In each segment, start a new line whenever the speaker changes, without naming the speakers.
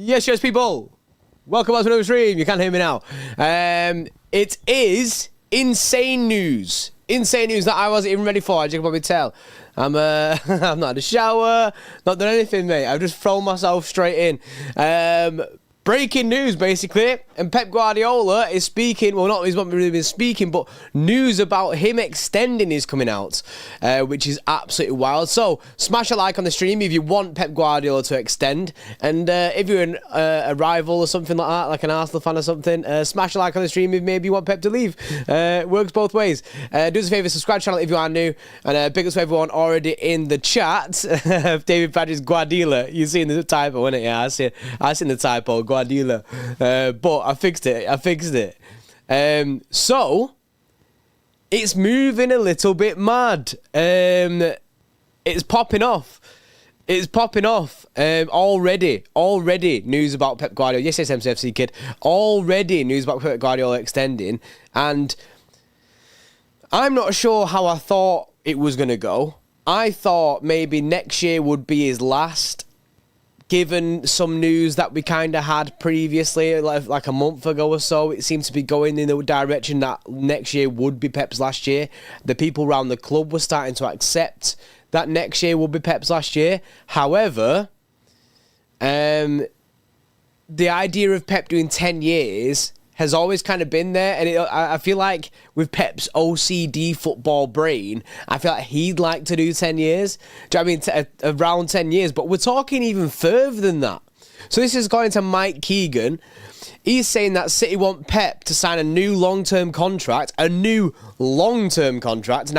Yes, people. Welcome back to another stream. You can't hear me now. It is insane news. Insane news that I wasn't even ready for, as you can probably tell. I'm not had a shower, not done anything, mate. I've just thrown myself straight in. Breaking news, basically. And Pep Guardiola is speaking, well, he's not really been speaking, but news about him extending is coming out, which is absolutely wild. So, smash a like on the stream if you want Pep Guardiola to extend. And if you're a rival or something like that, like an Arsenal fan or something, smash a like on the stream if maybe you want Pep to leave. Works both ways. Do us a favour, subscribe to the channel if you are new. And big ups to everyone already in the chat. David Badger's Guardiola. You seen the typo, innit? Yeah, I seen the typo, Guardiola. But I fixed it. So it's moving a little bit mad. It's popping off. Already news about Pep Guardiola. Yes, MCFC kid. Already news about Pep Guardiola extending, and I'm not sure how I thought it was gonna go. I thought maybe next year would be his last, given some news that we kind of had previously, like a month ago or so. It seemed to be going in the direction that next year would be Pep's last year. The people around the club were starting to accept that next year would be Pep's last year. However, the idea of Pep doing 10 years has always kind of been there, and I feel like with Pep's OCD football brain, I feel like he'd like to do 10 years. Do you know what I mean? Around 10 years, but we're talking even further than that. So this is going to Mike Keegan. He's saying that City want Pep to sign a new long-term contract. Now,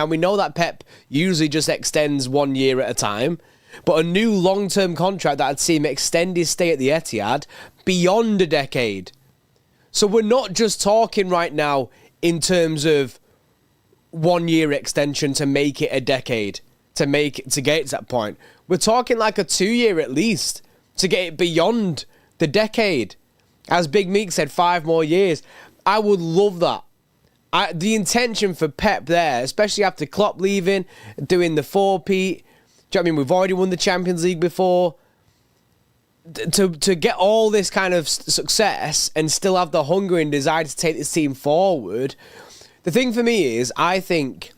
we know that Pep usually just extends 1 year at a time, but a new long-term contract that I'd see him extend his stay at the Etihad beyond a decade. So we're not just talking right now in terms of 1 year extension to make it a decade, to get it to that point. We're talking like a 2 year at least to get it beyond the decade. As Big Meek said, 5 more years. I would love that. The intention for Pep there, especially after Klopp leaving, doing the 4-peat. Do you know what I mean? We've already won the Champions League before. To get all this kind of success and still have the hunger and desire to take this team forward, the thing for me is, I think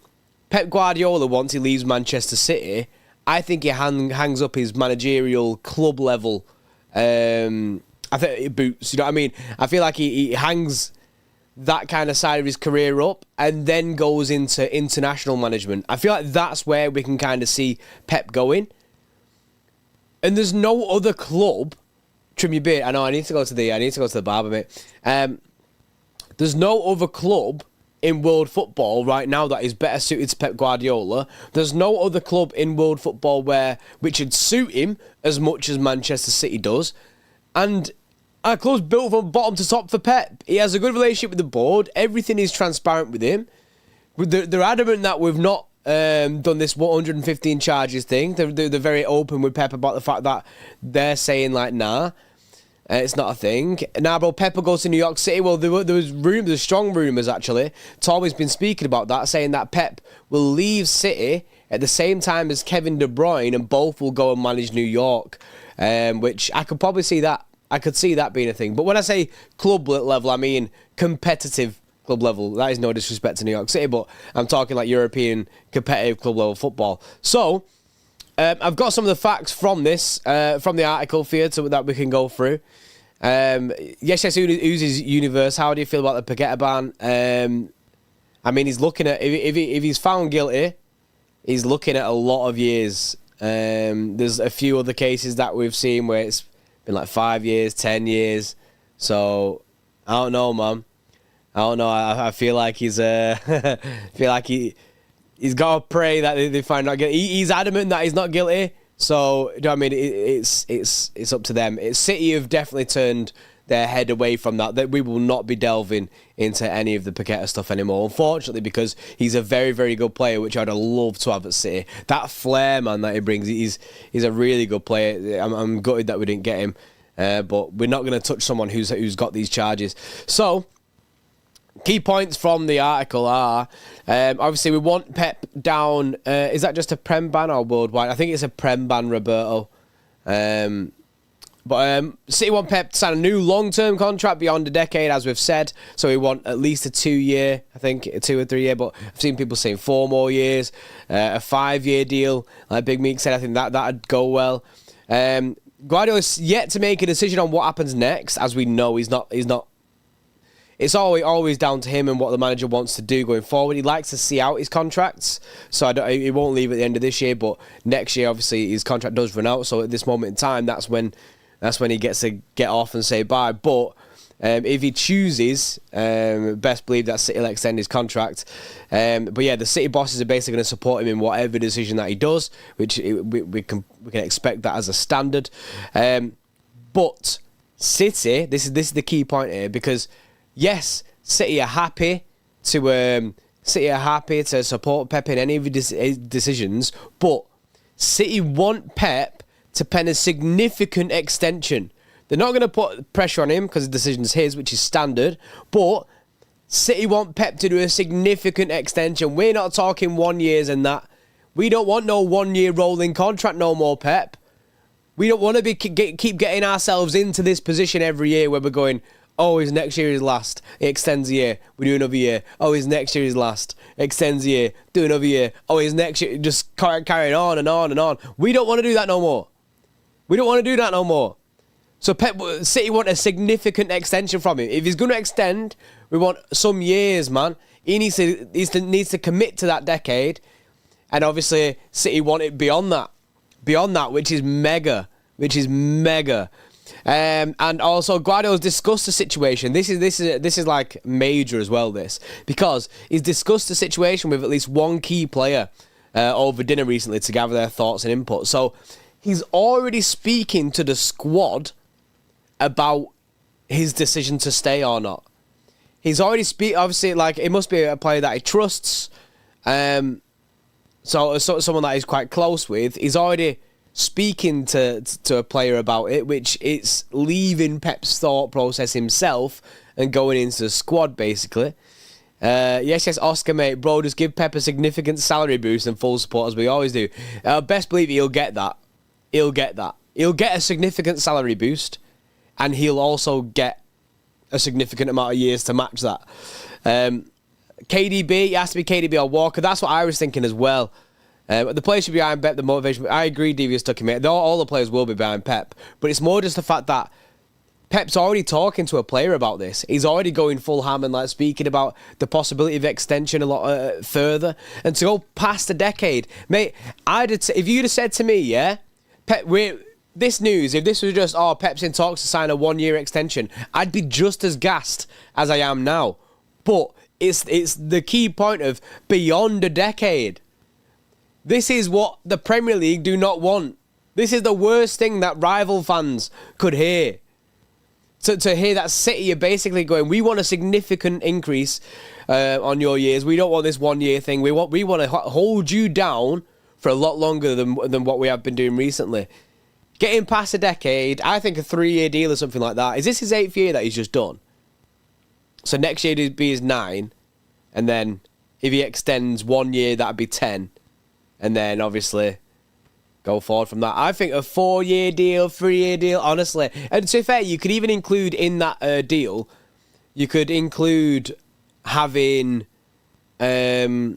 Pep Guardiola, once he leaves Manchester City, I think he hangs up his managerial club level I think boots, you know what I mean? I feel like he hangs that kind of side of his career up and then goes into international management. I feel like that's where we can kind of see Pep going. And there's no other club. Trim your beard. I know. I need to go to the barber, mate. There's no other club in world football right now that is better suited to Pep Guardiola. There's no other club in world football which would suit him as much as Manchester City does. And our club's built from bottom to top for Pep. He has a good relationship with the board. Everything is transparent with him. They're adamant that we've not done this 115 charges thing. They're very open with Pep about the fact that they're saying like, nah, it's not a thing. Nah, bro, Pep will go to New York City. Well, there was strong rumours actually. Tommy's been speaking about that, saying that Pep will leave City at the same time as Kevin De Bruyne, and both will go and manage New York. Which I could probably see that. I could see that being a thing. But when I say club level, I mean competitive club level. That is no disrespect to New York City, but I'm talking like European competitive club level football. So I've got some of the facts from this, from the article for you that we can go through. Yes, Uzi's universe. How do you feel about the Paqueta ban? I mean, he's looking at, if he's found guilty, he's looking at a lot of years. There's a few other cases that we've seen where it's been like 5 years, 10 years. So I don't know, man. I don't know. I feel like he's he's got to pray that they find not guilty. He's adamant that he's not guilty. So you know what I mean, it's up to them. City have definitely turned their head away from that we will not be delving into any of the Paqueta stuff anymore, unfortunately, because he's a very, very good player, which I'd love to have at City. That flair, man, that he brings, he's a really good player. I'm gutted that we didn't get him, but we're not going to touch someone who's got these charges. So key points from the article are, obviously we want Pep down. Is that just a Prem ban or worldwide? I think it's a Prem ban, Roberto. But City want Pep to sign a new long-term contract beyond a decade, as we've said. So we want at least a 2-year, I think, a 2 or 3 year. But I've seen people saying 4 more years, a 5-year deal. Like Big Meek said, I think that'd go well. Guardiola's yet to make a decision on what happens next. As we know, he's not. It's always down to him and what the manager wants to do going forward. He likes to see out his contracts, so he won't leave at the end of this year. But next year, obviously, his contract does run out. So at this moment in time, that's when he gets to get off and say bye. But if he chooses, best believe that City will extend his contract. But yeah, the City bosses are basically going to support him in whatever decision that he does, which we can expect that as a standard. But City, this is the key point here, because yes, City are happy to support Pep in any of his decisions, but City want Pep to pen a significant extension. They're not going to put pressure on him because the decision's his, which is standard, but City want Pep to do a significant extension. We're not talking 1 years and that. We don't want no 1-year rolling contract no more, Pep. We don't want to keep getting ourselves into this position every year where we're going, oh, his next year is last. It extends a year. We do another year. Oh, his next year is last. Extends a year. Do another year. Oh, his next year. Just carrying on and on and on. We don't want to do that no more. So City want a significant extension from him. If he's going to extend, we want some years, man. He needs to commit to that decade. And obviously, City want it beyond that. Beyond that, which is mega. And also, Guardiola's discussed the situation. This is like major as well. This, because he's discussed the situation with at least one key player over dinner recently to gather their thoughts and input. So he's already speaking to the squad about his decision to stay or not. He's already obviously, like, it must be a player that he trusts. So someone that he's quite close with. He's already speaking to a player about it, which it's leaving Pep's thought process himself and going into the squad, basically. Yes, Oscar, mate. Bro, just give Pep a significant salary boost and full support, as we always do. Best believe he'll get that. He'll get a significant salary boost, and he'll also get a significant amount of years to match that. KDB, it has to be KDB or Walker. That's what I was thinking as well. The players should be behind Pep, the motivation. I agree, Devious Tucky, mate. All the players will be behind Pep. But it's more just the fact that Pep's already talking to a player about this. He's already going full ham and speaking about the possibility of extension a lot further. And to go past a decade, mate, if you'd have said to me, yeah, Pep, this news, if this was just, Pep's in talks to sign a 1-year extension, I'd be just as gassed as I am now. But it's the key point of beyond a decade. This is what the Premier League do not want. This is the worst thing that rival fans could hear. To hear that City are basically going, we want a significant increase on your years. We don't want this 1-year thing. We want to hold you down for a lot longer than what we have been doing recently. Getting past a decade, I think a 3-year deal or something like that. Is this his 8th year that he's just done? So next year would be his 9. And then if he extends 1 year, that'd be 10. And then obviously go forward from that. I think a 4-year deal, 3-year deal, honestly. And to be fair, you could even include in that deal, you could include having a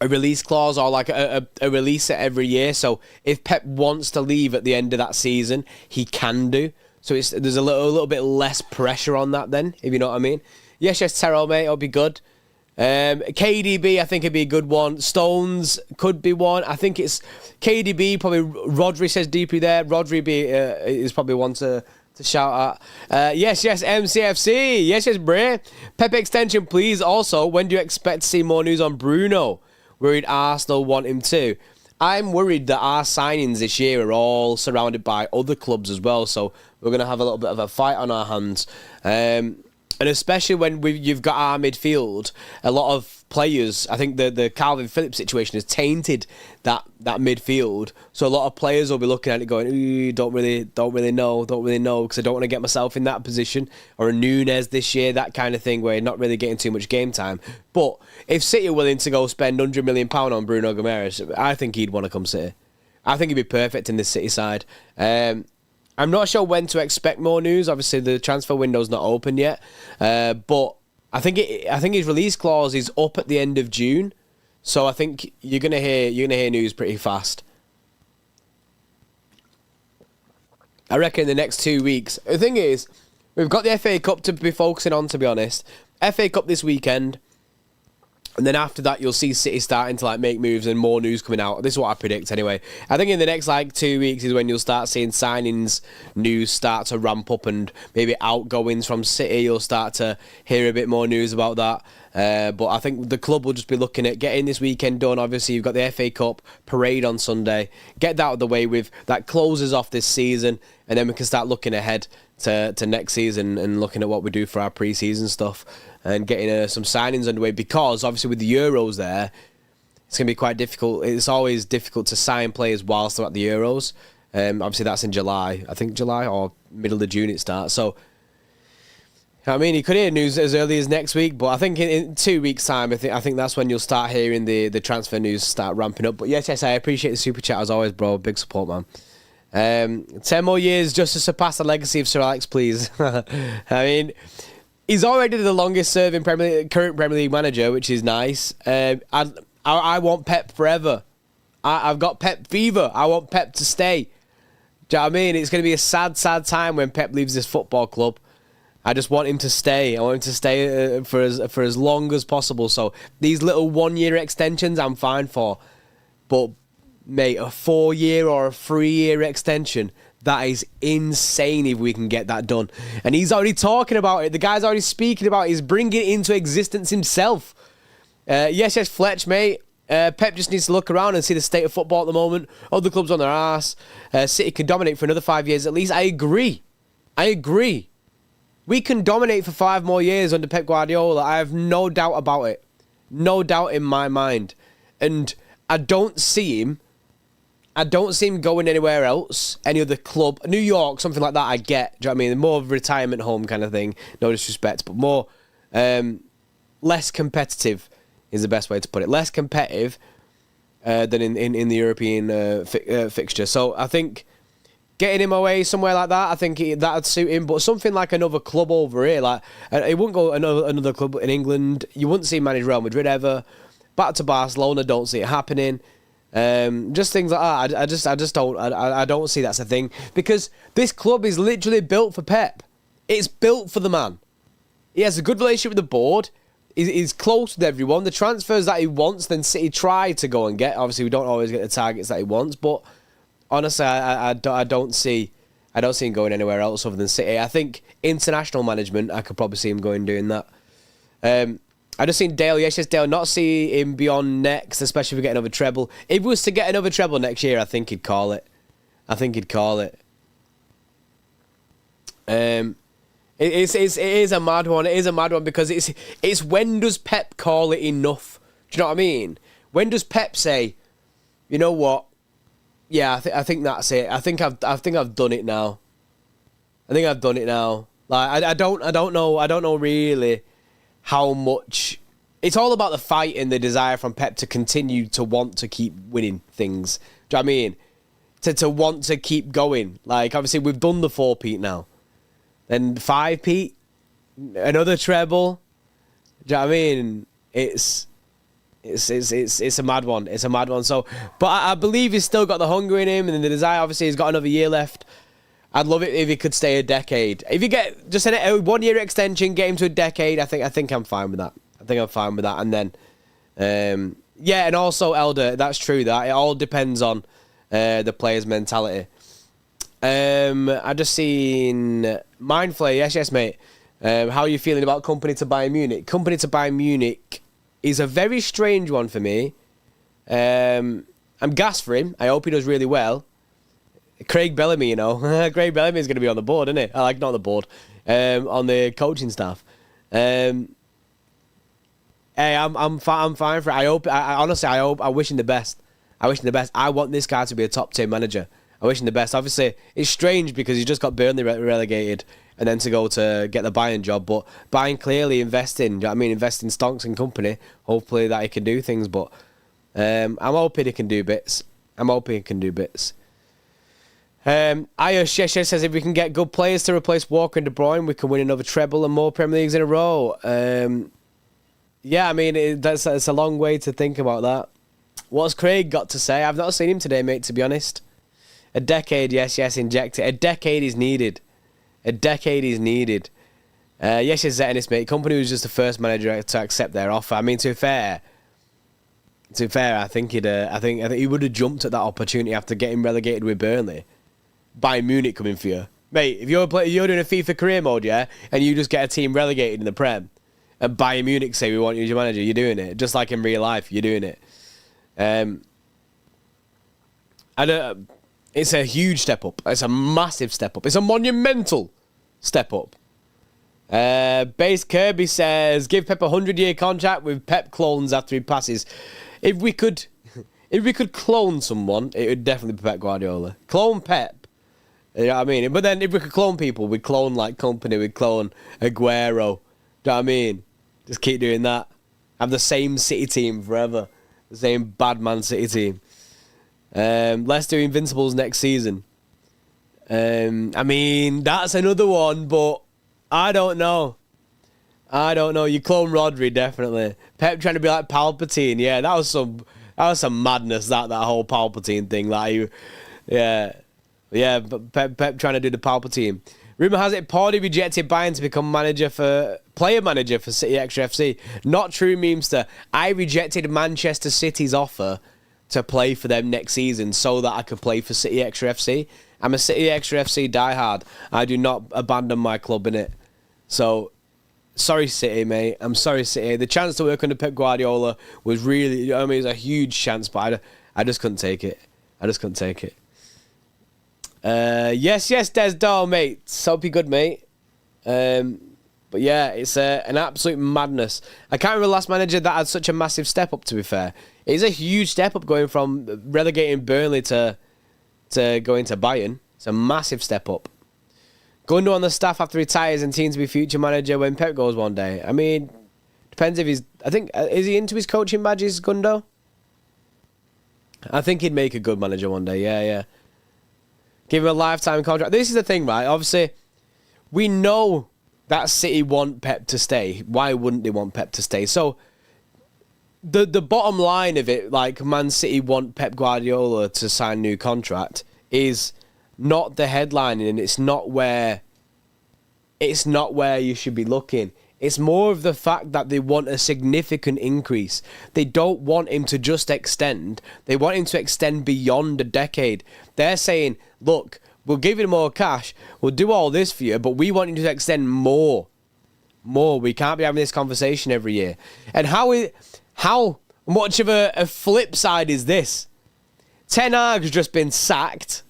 release clause or like a release at every year. So if Pep wants to leave at the end of that season, he can do. So there's a little bit less pressure on that then, if you know what I mean. Yes, Terrell, mate, it'll be good. KDB, I think it'd be a good one. Stones could be one. I think it's KDB, probably Rodri says deeply there. Rodri is probably one to shout at. Yes, MCFC. Yes, Bray. Pep extension, please. Also, when do you expect to see more news on Bruno? Worried Arsenal want him too. I'm worried that our signings this year are all surrounded by other clubs as well, so we're going to have a little bit of a fight on our hands. And especially when you've got our midfield, a lot of players, I think the Calvin Phillips situation has tainted that midfield. So a lot of players will be looking at it going, ooh, don't really know, because I don't want to get myself in that position. Or a Nunes this year, that kind of thing, where you're not really getting too much game time. But if City are willing to go spend £100 million on Bruno Guimaraes, I think he'd want to come City. I think he'd be perfect in this City side. I'm not sure when to expect more news. Obviously, the transfer window's not open yet, but I think his release clause is up at the end of June, so I think you're gonna hear news pretty fast. I reckon in the next 2 weeks. The thing is, we've got the FA Cup to be focusing on. To be honest, FA Cup this weekend. And then after that, you'll see City starting to make moves and more news coming out. This is what I predict anyway. I think in the next 2 weeks is when you'll start seeing signings news start to ramp up, and maybe outgoings from City. You'll start to hear a bit more news about that. But I think the club will just be looking at getting this weekend done. Obviously, you've got the FA Cup parade on Sunday. Get that out of the way with. That closes off this season, and then we can start looking ahead to next season and looking at what we do for our pre-season stuff and getting some signings underway, because obviously with the Euros there, it's going to be quite difficult. It's always difficult to sign players whilst they're at the Euros. Obviously that's in July. I think July or middle of June it starts. So, I mean, you could hear news as early as next week, but I think in 2 weeks' time, I think that's when you'll start hearing the transfer news start ramping up. But yes, I appreciate the super chat as always, bro. Big support, man. 10 more years just to surpass the legacy of Sir Alex, please. I mean, he's already the longest serving current Premier League manager, which is nice. I want Pep forever. I've got Pep fever. I want Pep to stay. Do you know what I mean? It's going to be a sad, sad time when Pep leaves this football club. I just want him to stay. I want him to stay for as long as possible. So these little 1 year extensions, I'm fine for. But mate, a 4 year or a 3 year extension, that is insane if we can get that done. And he's already talking about it. The guy's already speaking about it. He's bringing it into existence himself. Yes, Fletch, mate. Pep just needs to look around and see the state of football at the moment. Other clubs on their arse. City can dominate for another 5 years at least. I agree. We can dominate for 5 more years under Pep Guardiola. I have no doubt about it. No doubt in my mind. And I don't see him going anywhere else, any other club. New York, something like that, I get. Do you know what I mean? More of a retirement home kind of thing. No disrespect, but more less competitive is the best way to put it. Less competitive than in the European fixture. So I think getting him away somewhere like that, I think that'd suit him. But something like another club over here, it wouldn't go another club in England. You wouldn't see him manage Real Madrid ever. Back to Barcelona, don't see it happening. Just things like that. I don't see that's a thing, because this club is literally built for Pep. It's built for the man. He has a good relationship with the board. He's close with everyone. The transfers that he wants, then City try to go and get. Obviously, we don't always get the targets that he wants, but honestly, I don't see him going anywhere else other than City. I think international management, I could probably see him going doing that. I just seen Dale. Yes, Dale. Not see him beyond next, especially if we get another treble. If we was to get another treble next year, I think he'd call it. It is a mad one. It is a mad one because it's when does Pep call it enough? Do you know what I mean? When does Pep say, you know what? Yeah, I think that's it. I think I've done it now. Like I don't know really how much. It's all about the fight and the desire from Pep to continue to want to keep winning things. Do you know what I mean? To want to keep going. Like, obviously, we've done the 4-peat now. Then 5-peat, another treble. Do you know what I mean? It's a mad one. It's a mad one. So, but I believe he's still got the hunger in him and the desire. Obviously, he's got another year left. I'd love it if he could stay a decade. If you get just a 1 year extension, get him to a decade, I think I'm fine with that. And then, yeah, and also Elder, that's true. That it all depends on the player's mentality. I just seen Mindflay. Yes, mate. How are you feeling about Kompany to Bayern Munich? Kompany to Bayern Munich is a very strange one for me. I'm gassed for him. I hope he does really well. Craig Bellamy, you know. Craig Bellamy is going to be on the board, isn't he? Not the board. On the coaching staff. Hey, I'm fine for it. I wish him the best. I want this guy to be a top tier manager. I wish him the best. Obviously, it's strange because he just got Burnley relegated and then to go to get the Bayern job. But Bayern clearly investing. You know what I mean? Investing Stonks and Kompany. Hopefully that he can do things. But I'm hoping he can do bits. Ayush Shesha says if we can get good players to replace Walker and De Bruyne, we can win another treble and more Premier Leagues in a row. Yeah, I mean, that's a long way to think about that. What's Craig got to say? I've not seen him today, mate, to be honest. A decade, yes, inject it. A decade is needed. A decade is needed. Yes, Zettenis, mate. Kompany was just the first manager to accept their offer. I mean, to be fair, I think he would have jumped at that opportunity after getting relegated with Burnley. Bayern Munich coming for you, mate. If you're doing a FIFA career mode, yeah, and you just get a team relegated in the Prem, and Bayern Munich say we want you as your manager, you're doing it. Just like in real life, you're doing it. It's a huge step up. It's a massive step up. It's a monumental step up. Base Kirby says, give Pep a 100-year contract with Pep clones after he passes. If we could clone someone, it would definitely be Pep Guardiola. Clone Pep. You know what I mean? But then if we could clone people, we'd clone like Kompany, we'd clone Aguero. Do you know what I mean? Just keep doing that. Have the same City team forever. The same bad Man City team. Let's do Invincibles next season. I mean, that's another one, but I don't know. You clone Rodri, definitely. Pep trying to be like Palpatine. Yeah, that was some madness, that whole Palpatine thing. Like, yeah, but Pep trying to do the Palpatine. Rumour has it Pardy rejected Bayern to become player manager for City Xtra FC. Not true, memester. I rejected Manchester City's offer to play for them next season so that I could play for City Xtra FC. I'm a City Xtra FC diehard. I do not abandon my club in it. So, sorry City, mate. I'm sorry City. The chance to work under Pep Guardiola was really, it was a huge chance, but I just couldn't take it. Yes, Desdal, mate. So be good, mate. But yeah, it's an absolute madness. I can't remember the last manager that had such a massive step up, to be fair. It's a huge step up going from relegating Burnley to going to Bayern. It's a massive step up. Gundo on the staff after he retires and teams to be future manager when Pep goes one day. I mean, depends if is he into his coaching badges, Gundo? I think he'd make a good manager one day, yeah. Give him a lifetime contract. This is the thing, right? Obviously, we know that City want Pep to stay. Why wouldn't they want Pep to stay? So, the bottom line of it, like Man City want Pep Guardiola to sign a new contract, is not the headlining, and it's not where you should be looking. It's more of the fact that they want a significant increase. They don't want him to just extend. They want him to extend beyond a decade. They're saying, look, we'll give you more cash, we'll do all this for you, but we want you to extend more. We can't be having this conversation every year. And how much of a flip side is this? Ten Hag's just been sacked,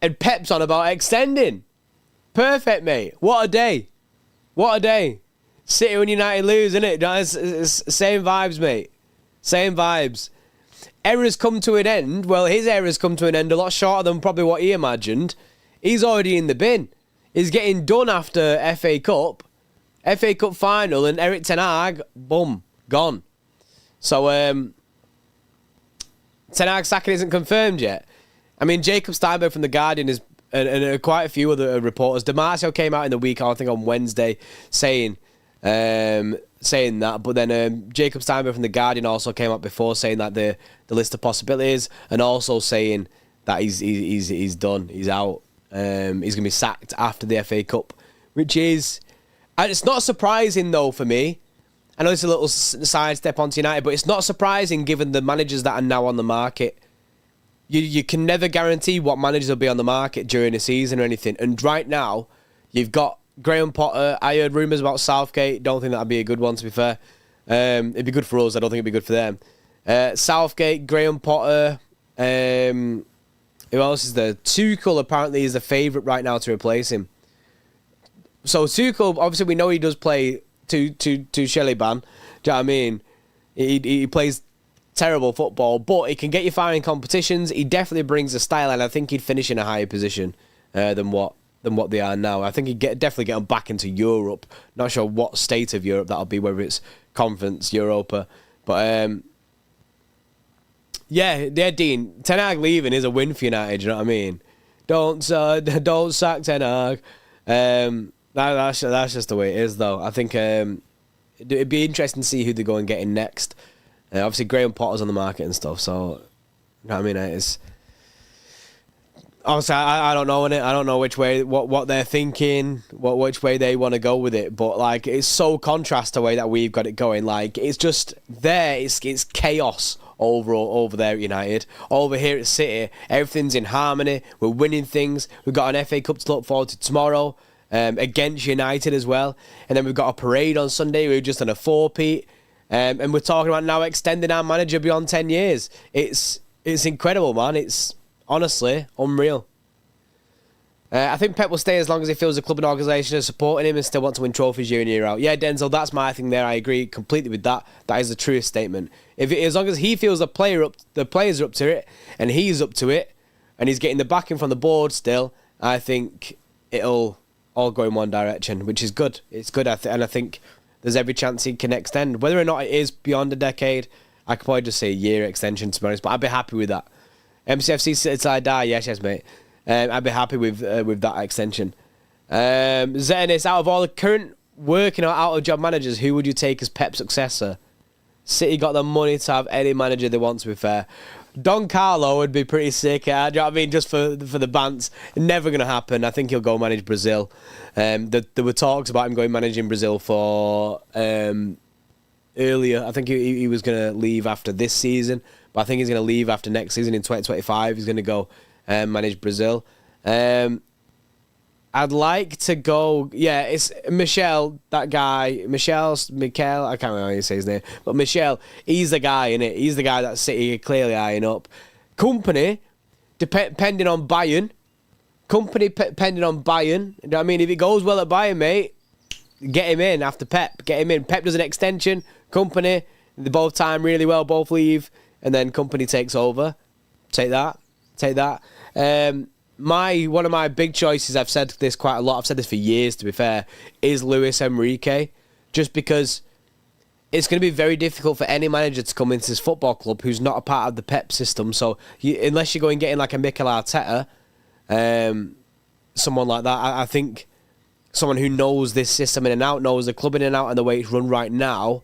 and Pep's on about extending. Perfect, mate. What a day. City and United lose, innit? It's same vibes, mate. Same vibes. Era's come to an end. Well, his era's come to an end a lot shorter than probably what he imagined. He's already in the bin. He's getting done after FA Cup final, and Erik Ten Hag, boom, gone. So, Ten Hag's sacking isn't confirmed yet. I mean, Jacob Steinberg from The Guardian is, and quite a few other reporters. DiMarzio came out in the week, I think on Wednesday, saying that. But then Jacob Steinberg from The Guardian also came out before saying that the list of possibilities, and also saying that he's done, he's out. He's going to be sacked after the FA Cup, which is... And it's not surprising, though, for me. I know it's a little side step onto United, but it's not surprising given the managers that are now on the market. You can never guarantee what managers will be on the market during the season or anything. And right now, you've got Graham Potter. I heard rumours about Southgate. Don't think that'd be a good one, to be fair. It'd be good for us. I don't think it'd be good for them. Southgate, Graham Potter. Who else is there? Tuchel apparently is the favourite right now to replace him. So Tuchel, obviously we know he does play to Shelley Ban. Do you know what I mean? He plays terrible football, but he can get you far in competitions. He definitely brings a style, and I think he'd finish in a higher position than what they are now. I think he'd definitely get them back into Europe. Not sure what state of Europe that'll be, whether it's Conference, Europa. But yeah, Dean, Ten Hag leaving is a win for United, you know what I mean? don't sack Ten Hag. That's just the way it is, though. I think it'd be interesting to see who they go and get in next. Obviously, Graham Potter's on the market and stuff, so you know what I mean. It's obviously I don't know I don't know which way what they're thinking, which way they want to go with it. But like, it's so contrast the way that we've got it going. Like, it's just there. It's chaos over there at United. Over here at City, everything's in harmony. We're winning things. We've got an FA Cup to look forward to tomorrow against United as well. And then we've got a parade on Sunday. We've just done a four-peat. And we're talking about now extending our manager beyond 10 years. It's incredible, man. It's honestly unreal. I think Pep will stay as long as he feels the club and organisation are supporting him and still want to win trophies year in, year out. Yeah, Denzel, that's my thing there. I agree completely with that. That is the truest statement. As long as he feels the players are up to it, and he's up to it, and he's getting the backing from the board still, I think it'll all go in one direction, which is good. It's good, and I think there's every chance he can extend. Whether or not it is beyond a decade, I could probably just say a year extension, to be honest, but I'd be happy with that. MCFC till I die, yes, mate. I'd be happy with that extension. Zenis, out of all the current working or out-of-job managers, who would you take as Pep's successor? City got the money to have any manager they want, to be fair. Don Carlo would be pretty sick. Do you know what I mean? Just for the bants. Never going to happen. I think he'll go manage Brazil. There were talks about him going managing Brazil for earlier. I think he was going to leave after this season, but I think he's going to leave after next season in 2025. He's going to go manage Brazil. I'd like to go... Yeah, it's Michel, that guy. Mikel, I can't remember how you say his name. But Michel, he's the guy, innit? He's the guy that City clearly eyeing up. Kompany, depending on Bayern. Depending on Bayern. You know what I mean? If it goes well at Bayern, mate, get him in after Pep. Get him in. Pep does an extension. Kompany, they both time really well, both leave. And then Kompany takes over. Take that. One of my big choices, I've said this quite a lot, I've said this for years to be fair, is Luis Enrique. Just because it's going to be very difficult for any manager to come into this football club who's not a part of the Pep system. So unless you go and get in like a Mikel Arteta, someone like that, I think someone who knows this system in and out, knows the club in and out and the way it's run right now,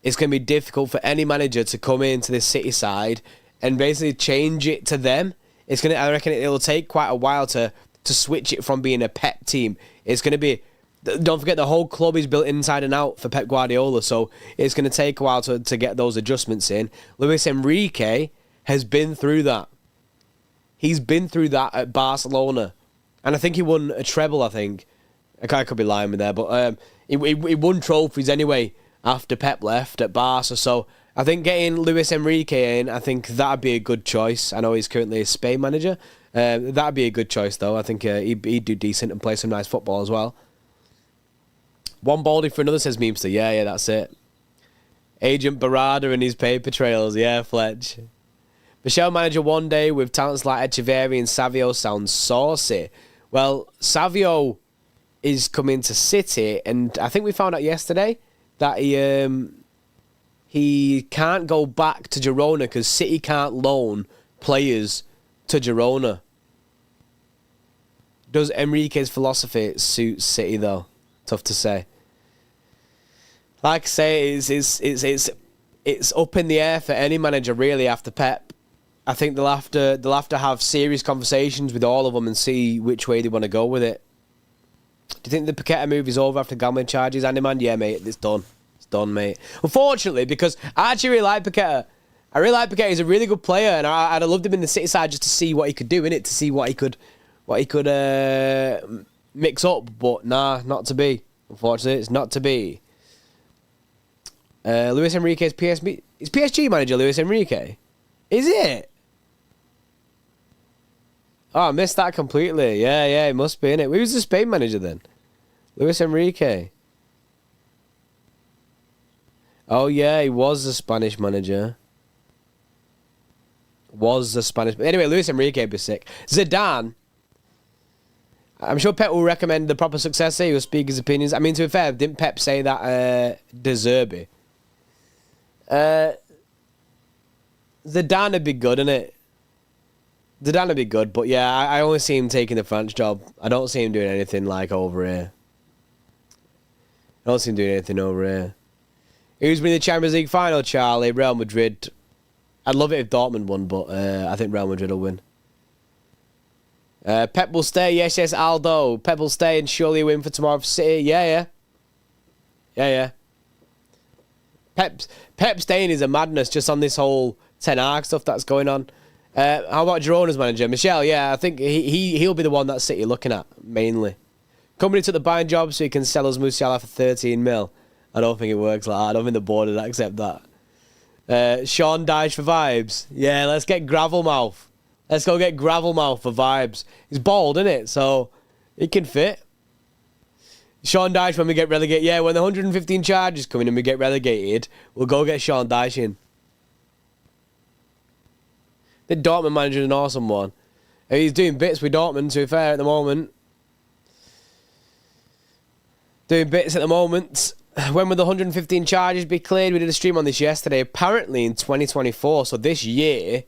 it's going to be difficult for any manager to come into this City side and basically change it to them. I reckon it'll take quite a while to switch it from being a Pep team. It's going to be... Don't forget, the whole club is built inside and out for Pep Guardiola, so it's going to take a while to get those adjustments in. Luis Enrique has been through that. He's been through that at Barcelona. And I think he won a treble, I think. I could be lying with there, but he won trophies anyway after Pep left at Barca, so... I think getting Luis Enrique in, I think that'd be a good choice. I know he's currently a Spain manager. That'd be a good choice, though. I think he'd do decent and play some nice football as well. One baldy for another, says Memester. Yeah, that's it. Agent Barada and his paper trails. Yeah, Fletch. Michel manager one day with talents like Echeverri and Savio sounds saucy. Well, Savio is coming to City, and I think we found out yesterday that he can't go back to Girona because City can't loan players to Girona. Does Enrique's philosophy suit City, though? Tough to say. Like I say, it's up in the air for any manager, really, after Pep. I think they'll have to have serious conversations with all of them and see which way they want to go with it. Do you think the Paqueta move is over after gambling charges, Andy Man? Yeah, mate, it's done. Done, mate. Unfortunately, because I actually really like Paqueta. I really like Paqueta. He's a really good player, and I'd have loved him in the City side just to see what he could do in it, to see what he could mix up. But nah, not to be. Unfortunately, it's not to be. Luis Enrique's PSB. Is PSG manager Luis Enrique? Is it? Oh, I missed that completely. Yeah, it must be, innit? Who's the Spain manager then? Luis Enrique. Oh, yeah, he was the Spanish manager. Anyway, Luis Enrique would be sick. Zidane. I'm sure Pep will recommend the proper successor. He will speak his opinions. I mean, to be fair, didn't Pep say that De Zerbi? Zidane would be good, innit? Zidane would be good, but yeah, I only see him taking the France job. I don't see him doing anything like over here. I don't see him doing anything over here. Who's winning the Champions League final, Charlie? Real Madrid. I'd love it if Dortmund won, but I think Real Madrid will win. Pep will stay. Yes, yes, Aldo. Pep will stay and surely a win for tomorrow for City. Yeah. Pep staying is a madness just on this whole Ten Hag stuff that's going on. How about Girona's manager? Michel, yeah, I think he'll be the one that City looking at, mainly. Kompany took the Bayern job so he can sell us Musiala for 13 mil. I don't think it works like that. I don't think the board would accept that. Sean Dyche for vibes. Yeah, let's get Gravelmouth. Let's go get Gravelmouth for vibes. He's bald, isn't it? So he can fit. Sean Dyche when we get relegated. Yeah, when the 115 charges come in and we get relegated, we'll go get Sean Dyche in. The Dortmund manager is an awesome one. He's doing bits with Dortmund, to be fair, at the moment. Doing bits at the moment. When will the 115 charges be cleared? We did a stream on this yesterday. Apparently in 2024, so this year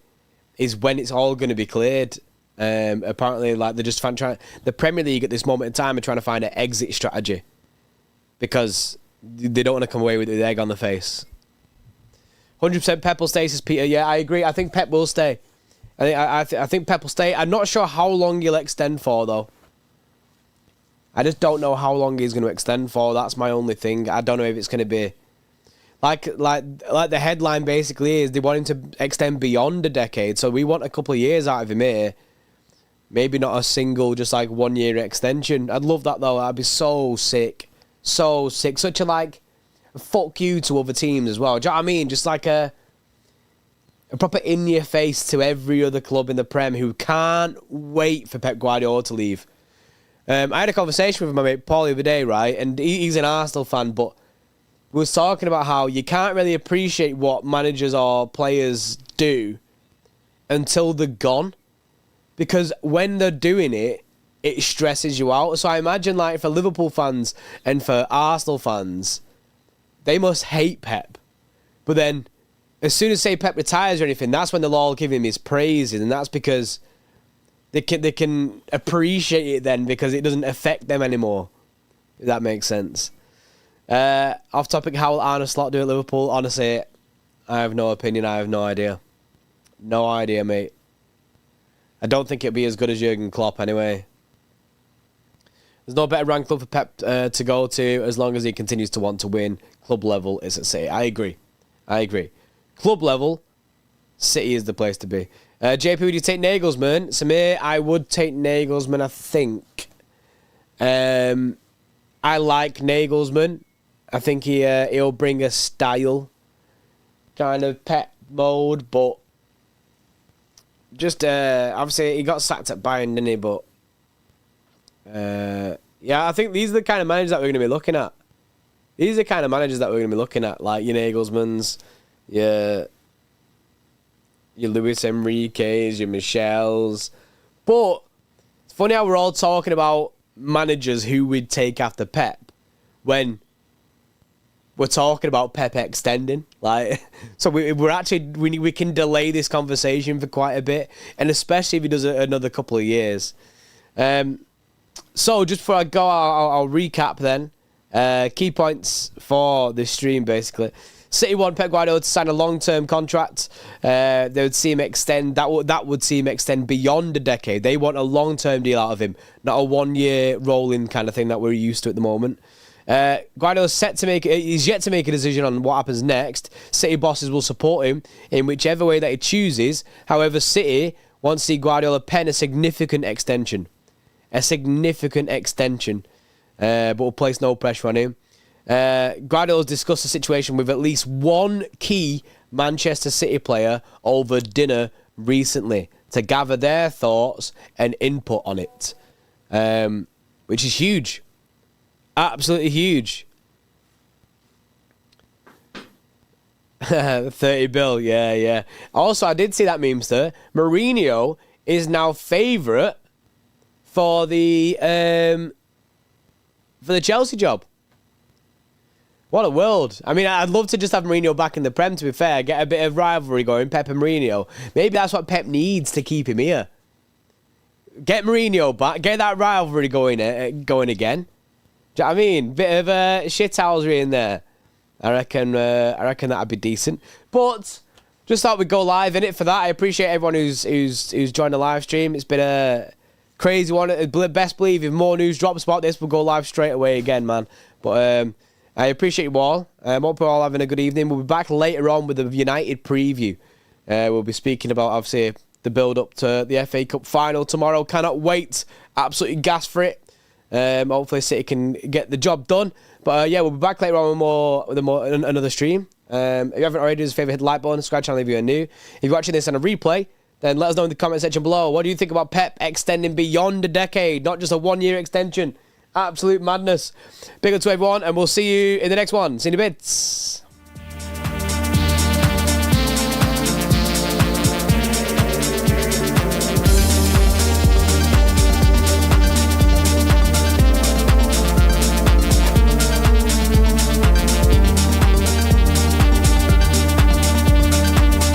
is when it's all going to be cleared. Apparently, like they're just trying. The Premier League at this moment in time are trying to find an exit strategy because they don't want to come away with the egg on the face. 100% Pep will stay, says Peter. Yeah, I agree. I think Pep will stay. I think Pep will stay. I'm not sure how long he'll extend for though. I just don't know how long he's going to extend for. That's my only thing. I don't know if it's going to be like the headline basically is they want him to extend beyond a decade. So we want a couple of years out of him here. Maybe not a single, just like 1 year extension. I'd love that though. I'd be so sick. So sick. Such a like fuck you to other teams as well. Do you know what I mean? Just like a proper in your face to every other club in the Prem who can't wait for Pep Guardiola to leave. I had a conversation with my mate Paul the other day, right? And he's an Arsenal fan, but we was talking about how you can't really appreciate what managers or players do until they're gone. Because when they're doing it, it stresses you out. So I imagine like for Liverpool fans and for Arsenal fans, they must hate Pep. But then as soon as say Pep retires or anything, that's when they'll all give him his praises. And that's because they can appreciate it then because it doesn't affect them anymore. If that makes sense. Off topic, how will Arne Slot do at Liverpool? Honestly, I have no opinion. I have no idea. No idea, mate. I don't think it'll be as good as Jurgen Klopp anyway. There's no better ranked club for Pep to go to as long as he continues to want to win. Club level is at City. I agree. Club level, City is the place to be. JP, would you take Nagelsmann? Samir, I would take Nagelsmann, I think. I like Nagelsmann. I think he'll bring a style. Kind of Pep mode, but just, obviously, he got sacked at Bayern, didn't he? But, yeah, I think these are the kind of managers that we're going to be looking at. These are the kind of managers that we're going to be looking at, like your Nagelsmanns, your Luis Enrique's, your Michels. But it's funny how we're all talking about managers who we'd take after Pep when we're talking about Pep extending. Like, so we're actually we can delay this conversation for quite a bit, and especially if he does another couple of years. So just before I go, I'll recap then. Key points for this stream basically. City want Pep Guardiola to sign a long-term contract. They would see him extend. That would see him extend beyond a decade. They want a long-term deal out of him, not a one-year rolling kind of thing that we're used to at the moment. Guardiola's he's yet to make a decision on what happens next. City bosses will support him in whichever way that he chooses. However, City wants to see Guardiola pen a significant extension. But will place no pressure on him. Guardiola's discussed the situation with at least one key Manchester City player over dinner recently to gather their thoughts and input on it, which is huge. Absolutely huge. 30 bill, yeah. Also, I did see that memester. Mourinho is now favourite for the Chelsea job. What a world. I mean, I'd love to just have Mourinho back in the Prem, to be fair. Get a bit of rivalry going, Pep and Mourinho. Maybe that's what Pep needs to keep him here. get Mourinho back, get that rivalry going again. Do you know what I mean? Bit of shithousery in there. I reckon that'd be decent. But just thought we'd go live in it for that. I appreciate everyone who's joined the live stream. It's been a crazy one. Best believe if more news drops about this, we'll go live straight away again, man. But I appreciate you all. Hope you're all having a good evening. We'll be back later on with a United preview. We'll be speaking about, obviously, the build-up to the FA Cup final tomorrow. Cannot wait. Absolutely gassed for it. Hopefully City can get the job done. But yeah, we'll be back later on with another stream. If you haven't already, do us a favour, hit the like button, subscribe to the channel if you're new. If you're watching this on a replay, then let us know in the comment section below. What do you think about Pep extending beyond a decade, not just a one-year extension? Absolute madness. Big up to everyone, and we'll see you in the next one. See you in a bit.